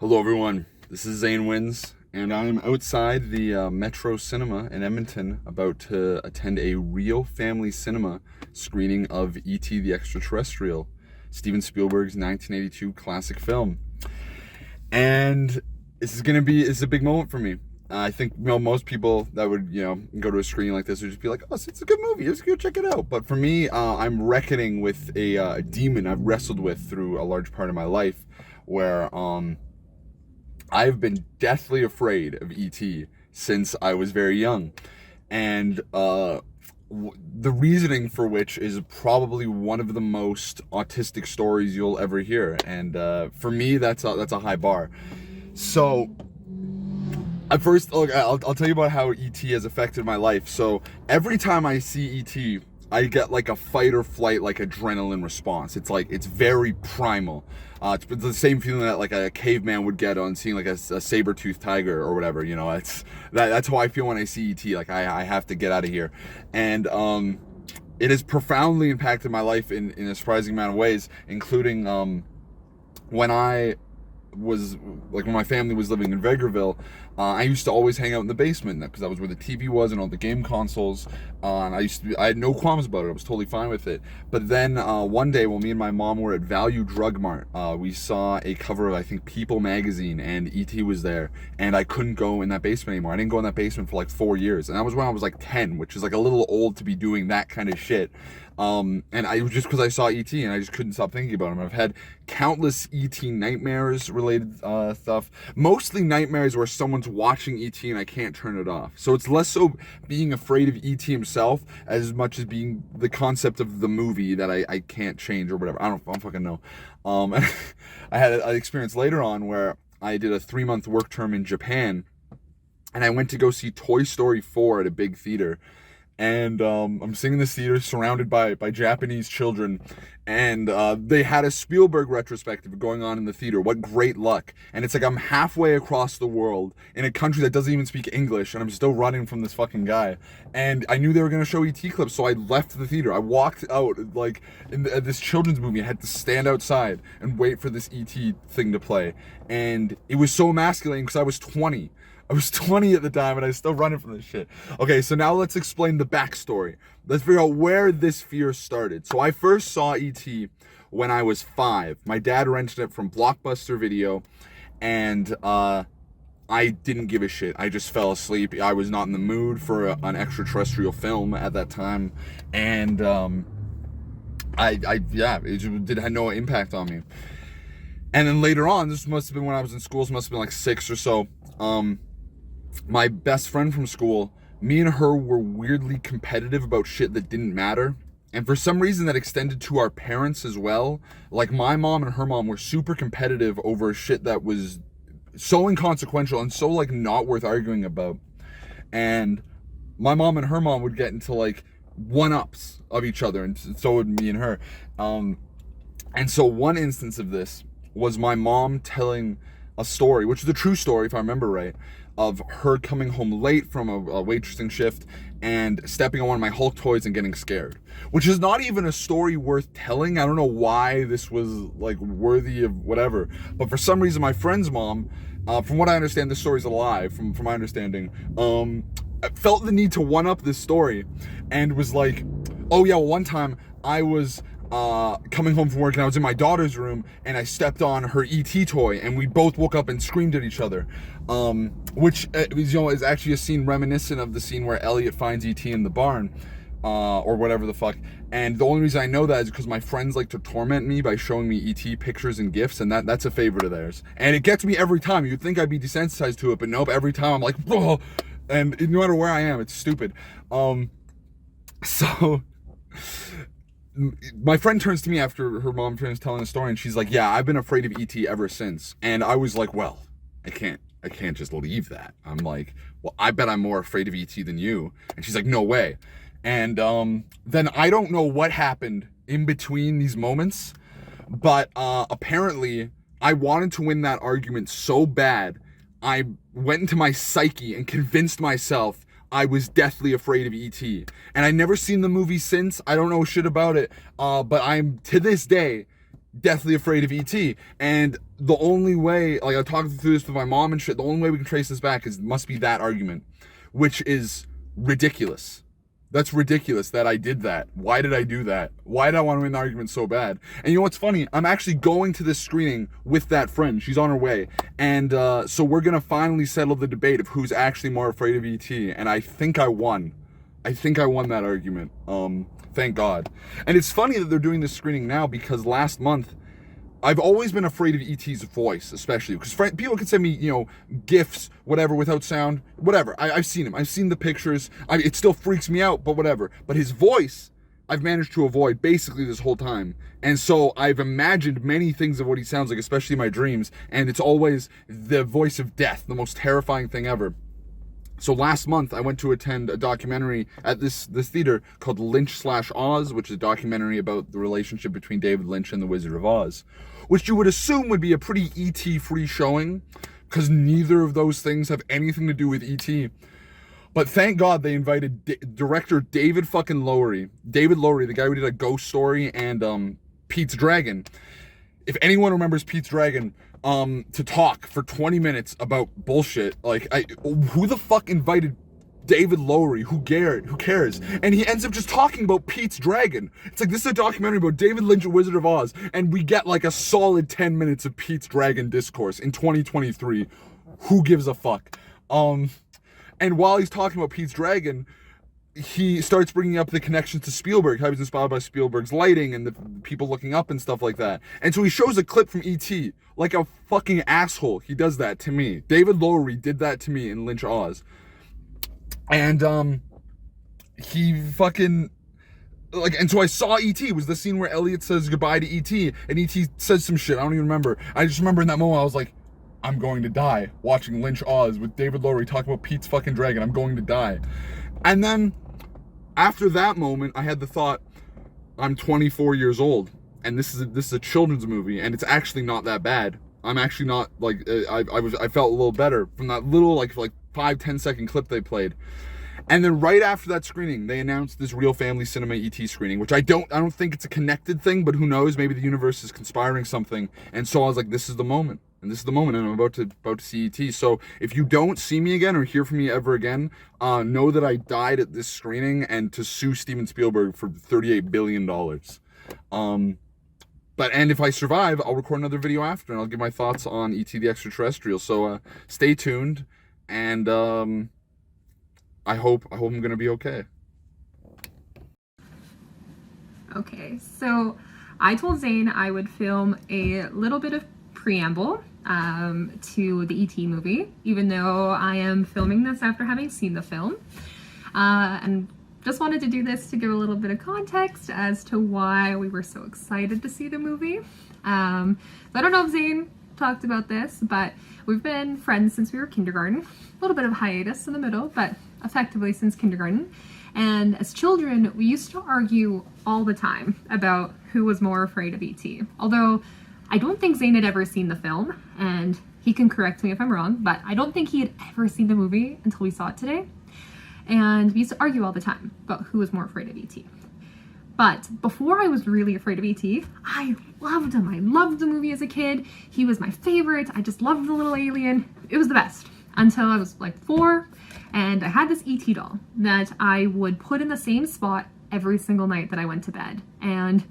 Hello, everyone. This is Zane Wins, and I'm outside the Metro Cinema in Edmonton, about to attend a real family cinema screening of E.T. the Extraterrestrial, Steven Spielberg's 1982 classic film. And it's a big moment for me. I think most people that would go to a screening like this would just be like, "Oh, it's a good movie. Let's go check it out." But for me, I'm reckoning with a demon I've wrestled with through a large part of my life, where I've been deathly afraid of E.T. since I was very young. And the reasoning for which is probably one of the most autistic stories you'll ever hear. And for me, that's a high bar. So at first, look, I'll tell you about how E.T. has affected my life. So every time I see E.T., I get like a fight or flight, like adrenaline response. It's very primal. It's the same feeling that like a caveman would get on seeing like a saber-toothed tiger or whatever. That's how I feel when I see ET. Like I have to get out of here, and it has profoundly impacted my life in a surprising amount of ways, including when I was like when my family was living in Vegreville, I used to always hang out in the basement because that was where the TV was and all the game consoles. And I had no qualms about it. I was totally fine with it. But then one day, when me and my mom were at Value Drug Mart, we saw a cover of, I think, People magazine, and ET was there. And I couldn't go in that basement anymore. I didn't go in that basement for like 4 years, and that was when I was like 10, which is like a little old to be doing that kind of shit. And I was just because I saw ET and I just couldn't stop thinking about him. I've had countless ET nightmares related stuff. Mostly nightmares where someone's watching ET and I can't turn it off. So it's less so being afraid of ET himself as much as being the concept of the movie that I can't change or whatever. I don't fucking know. I had an experience later on where I did a 3-month work term in Japan, and I went to go see Toy Story 4 at a big theater. And I'm sitting in this theater surrounded by Japanese children, and they had a Spielberg retrospective going on in the theater. What great luck. And it's like I'm halfway across the world in a country that doesn't even speak English, and I'm still running from this fucking guy. And I knew they were going to show ET clips, so I left the theater. I walked out like in this children's movie. I had to stand outside and wait for this ET thing to play. And it was so emasculating because I was 20. I was 20 at the time, and I was still running from this shit. Okay, so now let's explain the backstory. Let's figure out where this fear started. So I first saw E.T. when I was 5. My dad rented it from Blockbuster Video, and I didn't give a shit. I just fell asleep. I was not in the mood for an extraterrestrial film at that time, and it had no impact on me. And then later on, this must have been when I was in school. This must have been like 6 or so. My best friend from school, me and her were weirdly competitive about shit that didn't matter. And for some reason that extended to our parents as well. Like my mom and her mom were super competitive over shit that was so inconsequential and so like not worth arguing about. And my mom and her mom would get into like one-ups of each other, and so would me and her. And so one instance of this was my mom telling a story, which is a true story if I remember right, of her coming home late from a waitressing shift and stepping on one of my Hulk toys and getting scared, which is not even a story worth telling. I don't know why this was like worthy of whatever, but for some reason my friend's mom, from what I understand, this story's a lie, from my understanding, felt the need to one-up this story and was like, oh yeah, well, one time I was coming home from work and I was in my daughter's room and I stepped on her ET toy and we both woke up and screamed at each other, which is actually a scene reminiscent of the scene where Elliot finds ET in the barn, or whatever the fuck. And the only reason I know that is because my friends like to torment me by showing me ET pictures and gifs, and that's a favorite of theirs, and it gets me every time. You'd think I'd be desensitized to it, but nope, every time I'm like, whoa. And no matter where I am, it's stupid. So my friend turns to me after her mom finished telling the story, and she's like, yeah, I've been afraid of ET ever since. And I was like, well, I can't just leave that. I'm like, well, I bet I'm more afraid of ET than you. And she's like, no way. And then I don't know what happened in between these moments, but apparently I wanted to win that argument so bad, I went into my psyche and convinced myself I was deathly afraid of E.T. And I never seen the movie since. I don't know shit about it. But I'm, to this day, deathly afraid of ET. And the only way, like I talked through this with my mom and shit, the only way we can trace this back is must be that argument, which is ridiculous. That's ridiculous that I did that. Why did I do that? Why did I want to win the argument so bad? And you know what's funny? I'm actually going to this screening with that friend. She's on her way. And so we're going to finally settle the debate of who's actually more afraid of ET. And I think I won. I think I won that argument. Thank God. And it's funny that they're doing this screening now because last month, I've always been afraid of E.T.'s voice, especially because people can send me, GIFs, whatever, without sound, whatever. I've seen him. I've seen the pictures. It still freaks me out, but whatever. But his voice, I've managed to avoid basically this whole time. And so I've imagined many things of what he sounds like, especially in my dreams. And it's always the voice of death, the most terrifying thing ever. So last month, I went to attend a documentary at this theater called Lynch/Oz, which is a documentary about the relationship between David Lynch and the Wizard of Oz, which you would assume would be a pretty E.T. free showing, because neither of those things have anything to do with E.T. But thank God they invited director David fucking Lowery. David Lowery, the guy who did A Ghost Story and Pete's Dragon. If anyone remembers Pete's Dragon, to talk for 20 minutes about bullshit. Who the fuck invited David Lowery? Who cares? And he ends up just talking about Pete's Dragon. It's like, this is a documentary about David Lynch and Wizard of Oz, and we get like a solid 10 minutes of Pete's Dragon discourse in 2023. Who gives a fuck? And while he's talking about Pete's Dragon, he starts bringing up the connections to Spielberg, how he was inspired by Spielberg's lighting and the people looking up and stuff like that. And so he shows a clip from E.T. like a fucking asshole. He does that to me. David Lowery did that to me in Lynch Oz. And he fucking and so I saw E.T. It was the scene where Elliot says goodbye to E.T. and E.T. says some shit. I don't even remember. I just remember in that moment I was like, I'm going to die watching Lynch Oz with David Lowery talking about Pete's fucking Dragon. I'm going to die. And then after that moment, I had the thought, I'm 24 years old, and this is a children's movie, and it's actually not that bad. I'm actually not I felt a little better from that little like 5-10 second clip they played. And then right after that screening, they announced this Real Family Cinema ET screening, which I don't think it's a connected thing, but who knows? Maybe the universe is conspiring something. And so I was like, this is the moment. And this is the moment, and I'm about to see E.T. So if you don't see me again or hear from me ever again, know that I died at this screening and to sue Steven Spielberg for $38 billion. And if I survive, I'll record another video after, and I'll give my thoughts on E.T. the Extraterrestrial. So stay tuned, and I hope I'm gonna be okay. Okay, so I told Zane I would film a little bit of preamble to the E.T. movie, even though I am filming this after having seen the film. And just wanted to do this to give a little bit of context as to why we were so excited to see the movie. So I don't know if Zane talked about this, but we've been friends since we were kindergarten. A little bit of hiatus in the middle, but effectively since kindergarten. And as children, we used to argue all the time about who was more afraid of E.T. Although I don't think Zane had ever seen the film, and he can correct me if I'm wrong, but I don't think he had ever seen the movie until we saw it today. And we used to argue all the time about who was more afraid of E.T. But before I was really afraid of E.T., I loved him. I loved the movie as a kid. He was my favorite. I just loved the little alien. It was the best. Until I was like 4, and I had this E.T. doll that I would put in the same spot every single night that I went to bed. And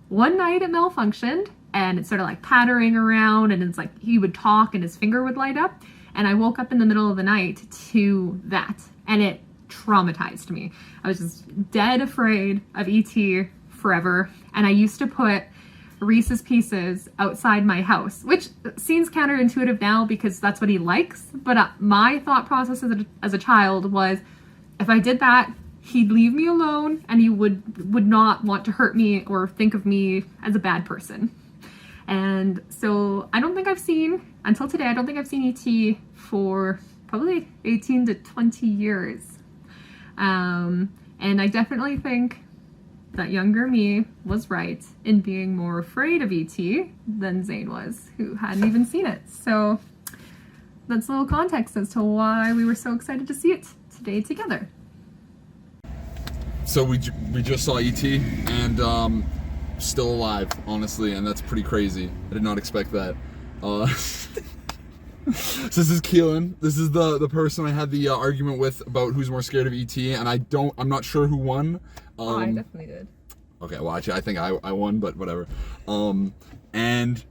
one night it malfunctioned, and it started like pattering around, and it's like he would talk and his finger would light up, and I woke up in the middle of the night to that, and it traumatized me. I was just dead afraid of E.T. forever, and I used to put Reese's Pieces outside my house, which seems counterintuitive now because that's what he likes, but my thought process as a child was, if I did that, he'd leave me alone, and he would not want to hurt me or think of me as a bad person. And so I don't think I've seen, until today, I don't think I've seen E.T. for probably 18 to 20 years. And I definitely think that younger me was right in being more afraid of E.T. than Zane was, who hadn't even seen it. So that's a little context as to why we were so excited to see it today together. So we just saw E.T. and still alive, honestly, and that's pretty crazy. I did not expect that. So this is Keelan. This is the person I had the argument with about who's more scared of ET, and I'm not sure who won. I definitely did. Okay, well, actually, I think I won, but whatever. And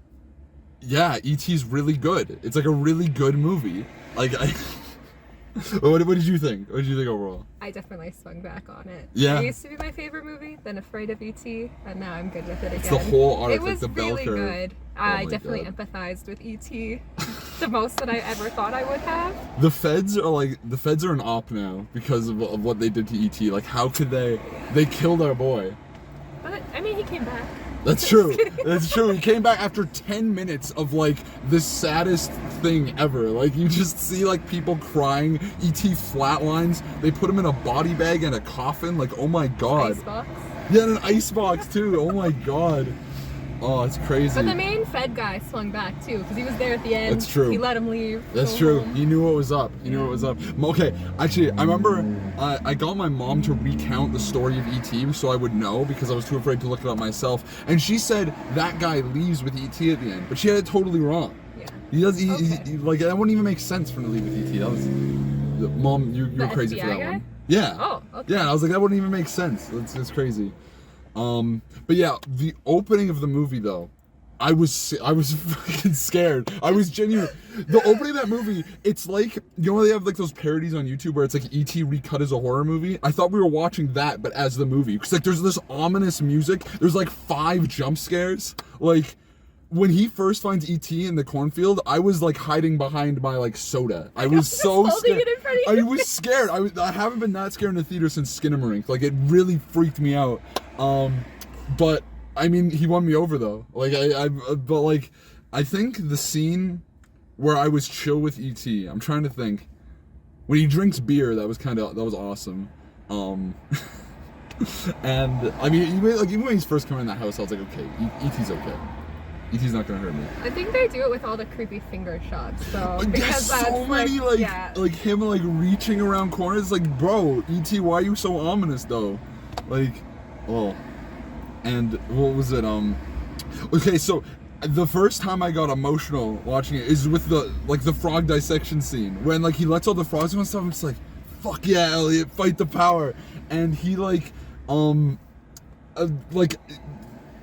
yeah, E.T.'s really good. It's like a really good movie. Like, what did you think? What did you think overall? I definitely swung back on it. Yeah. It used to be my favorite movie, then Afraid of E.T., and now I'm good with it again. It's the whole arc, it like was the bell really curve. good. Oh I my definitely God. empathized with E.T. the most that I ever thought I would have. The feds are an op now because of what they did to E.T. Like, how could they? They killed our boy. But, I mean, he came back. That's true. That's true. He came back after 10 minutes of like the saddest thing ever. Like you just see like people crying. E.T. flatlines. They put him in a body bag and a coffin. Like, oh my God. Icebox. Yeah, and an icebox too. Oh my God. Oh, it's crazy. But the main Fed guy swung back too, because he was there at the end. That's true. He let him leave. That's go true. home. He knew what was up. He knew what was up. Okay, actually, I remember I got my mom to recount the story of E.T. so I would know because I was too afraid to look it up myself. And she said that guy leaves with E.T. at the end, but she had it totally wrong. Yeah. He does. Okay. He like that wouldn't even make sense for him to leave with E.T. That was Mom. You're The crazy for FBI that guy? one. Yeah. Oh, okay. Yeah, and I was like, that wouldn't even make sense. It's crazy. But yeah, the opening of the movie though. I was fucking scared. I was genuine. The opening of that movie, it's like, you know when they have like those parodies on YouTube where it's like E.T. recut as a horror movie? I thought we were watching that, but as the movie. Because like there's this ominous music. There's like 5 jump scares. Like, when he first finds E.T. in the cornfield, I was like hiding behind my like soda. I was so holding scared. it in front of you. I was scared. I haven't been that scared in the theater since Skinamarink. Like, it really freaked me out. But I mean, he won me over though. Like but like, I think the scene where I was chill with E.T. I'm trying to think. When he drinks beer, that was awesome. And I mean, even when he's first coming in the house, I was like, okay, E.T.'s okay. E.T.'s not gonna hurt me. I think they do it with all the creepy finger shots, though. There's Because so that's many like him like reaching around corners. Like, bro, E.T., why are you so ominous though? Like, oh. And what was it? Okay, so the first time I got emotional watching it is with the frog dissection scene when like he lets all the frogs go and stuff. I'm just like, fuck yeah, Elliot, fight the power. And he like when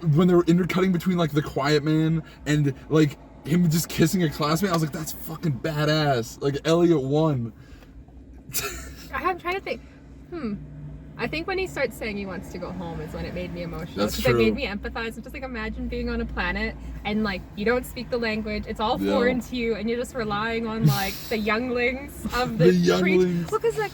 they were intercutting between like the Quiet Man and like him just kissing a classmate, I was like, that's fucking badass. Like, Elliot won. I'm trying to think. I think when he starts saying he wants to go home is when it made me emotional. That's Because it true. made me empathize. Just like, imagine being on a planet and like you don't speak the language. It's all Yeah. foreign to you, and you're just relying on like the younglings of the The younglings. Well, because like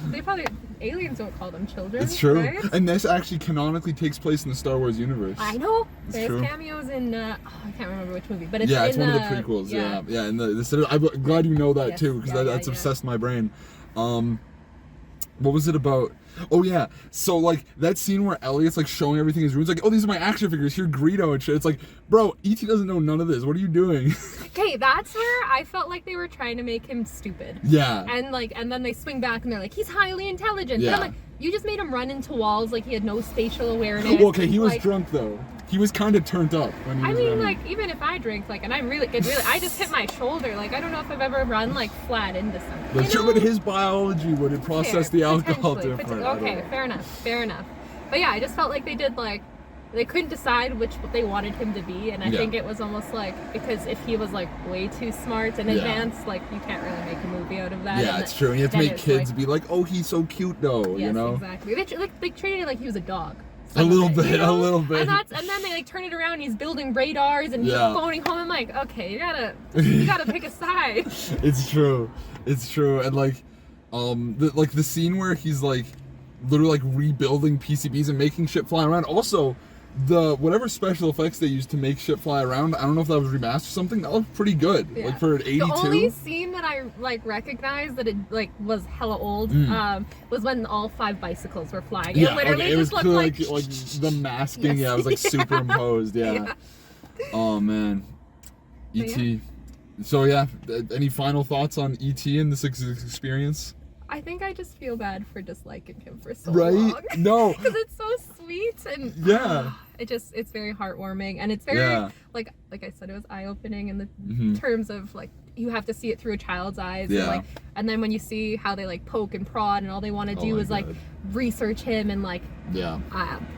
aliens don't call them children. It's true. Right? And this actually canonically takes place in the Star Wars universe. I know. It's There's true. cameos in. I can't remember which movie, but it's Yeah, in it's one of the prequels. Yeah, and I'm glad you know that Yes, too, because yeah, that's yeah. obsessed my brain. What was it about? Oh yeah, so like that scene where Elliot's like showing everything in his room. It's like, oh, these are my action figures. Here, Greedo and shit. It's like, bro, E.T. doesn't know none of this. What are you doing? Okay, that's where I felt like they were trying to make him stupid. Yeah. And then they swing back and they're like, he's highly intelligent. Yeah. And I'm like, you just made him run into walls like he had no spatial awareness. Well, okay, he was Like, drunk though. He was kind of turned up when he I was mean, running. like, even if I drink, like, and I I just hit my shoulder. Like, I don't know if I've ever run, like, flat into something. That's you true, know? but his biology would have processed Fair, the alcohol potentially, different. I don't Okay, know. fair enough. But yeah, I just felt like they did, like, they couldn't decide which they wanted him to be, and I Yeah. think it was almost like, because if he was, like, way too smart and Yeah. advanced, like, you can't really make a movie out of that. Yeah, and it's true. And you have to then make it's kids like, be like, oh, he's so cute though, yes, you know? exactly. They treated it like he was a dog. A little Some of it, bit, you know? a little bit. And then they like turn it around. And he's building radars and he's Yeah. phoning home. I'm like, okay, you gotta pick a side. It's true. It's true. And like, the scene where he's like, literally like rebuilding PCBs and making shit fly around. Also, whatever special effects they used to make shit fly around, I don't know if that was remastered or something. That looked pretty good. Yeah. Like for an 82. The only scene that I like recognized that it like was hella old was when all 5 bicycles were flying. Yeah, It literally okay, it was just looked clearly like like the masking. Yes. Yeah, it was like Yeah. superimposed. Yeah. Yeah. Oh man, But E.T. So yeah, any final thoughts on E.T. and this experience? I think I just feel bad for disliking him for so Right? long. No. Because it's so sweet and Yeah. it's very heartwarming, and it's very Yeah. like I said, it was eye-opening in the Mhm. terms of like you have to see it through a child's eyes. Yeah. And, like, and then when you see how they like poke and prod and all they want to Oh do my is like God. research him and like Yeah.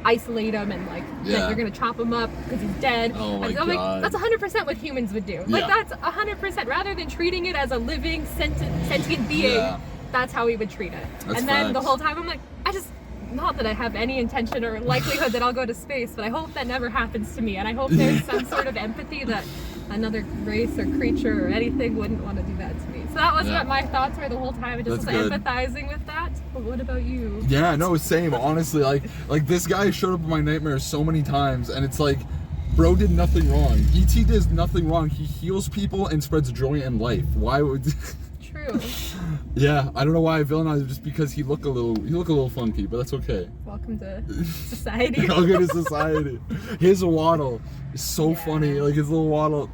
isolate him and like Yeah. they're gonna chop him up because he's dead. Oh my And so I'm God. like, that's 100% what humans would do. Like Yeah. that's 100% rather than treating it as a living sentient being. Yeah. That's how we would treat it. That's and then the facts. whole time I'm like, not that I have any intention or likelihood that I'll go to space, but I hope that never happens to me. And I hope there's some sort of empathy that another race or creature or anything wouldn't want to do that to me. So that was Yeah. what my thoughts were the whole time. I just That's was good. empathizing with that. But what about you? Yeah, no, same. Honestly, like this guy showed up in my nightmares so many times, and it's like, bro did nothing wrong. ET does nothing wrong. He heals people and spreads joy and life. Why would? True. Yeah, I don't know why I villainize him, just because he look a little funky, but that's okay. Welcome to society. Welcome to society. His waddle is so Yeah. funny. Like his little waddle.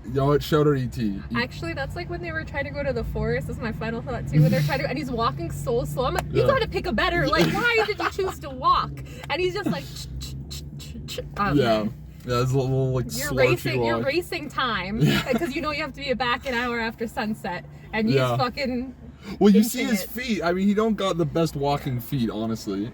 You know what? Shout out ET. Actually, that's like when they were trying to go to the forest. This is my final thought too. When they're trying to, and he's walking so slow. I'm like, you Yeah. gotta pick a better. Like, why did you choose to walk? And he's just like, Yeah. Yeah, his little like You're slouchy racing. You're walk. racing time Yeah. because you know you have to be back an hour after sunset, and he's Yeah. fucking Well, you inching see his it. feet. I mean, he don't got the best walking feet, honestly.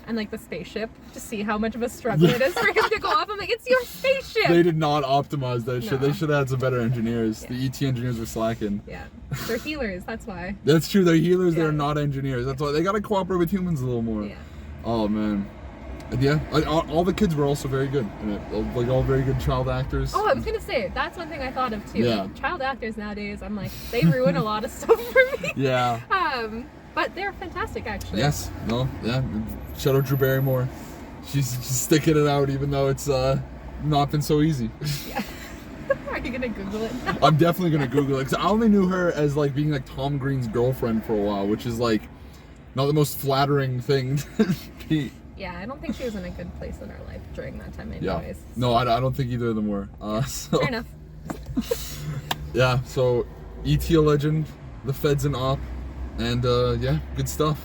and like the spaceship to see how much of a struggle it is for him to go up. I'm like, it's your spaceship. They did not optimize that shit. No. They should have had some better engineers. Yeah. The ET engineers were slacking. Yeah, they're healers. That's why. That's true. They're healers. Yeah. They're not engineers. That's why they gotta cooperate with humans a little more. Yeah. Oh man. Yeah. All the kids were also very good in it. Like all very good child actors. Oh, I was gonna say that's one thing I thought of too. Yeah. Child actors nowadays, I'm like, they ruin a lot of stuff for me. Yeah. But they're fantastic actually. Yes. No. Yeah. Shout out Drew Barrymore. She's sticking it out, even though it's not been so easy. Are you gonna Google it? I'm definitely gonna Google it because I only knew her as like being like Tom Green's girlfriend for a while, which is like not the most flattering thing. to be. Yeah, I don't think she was in a good place in her life during that time, Yeah. anyways. No, I don't think either of them were. So, Fair enough. yeah. So, ET a legend, the Fed's an op, and yeah, good stuff.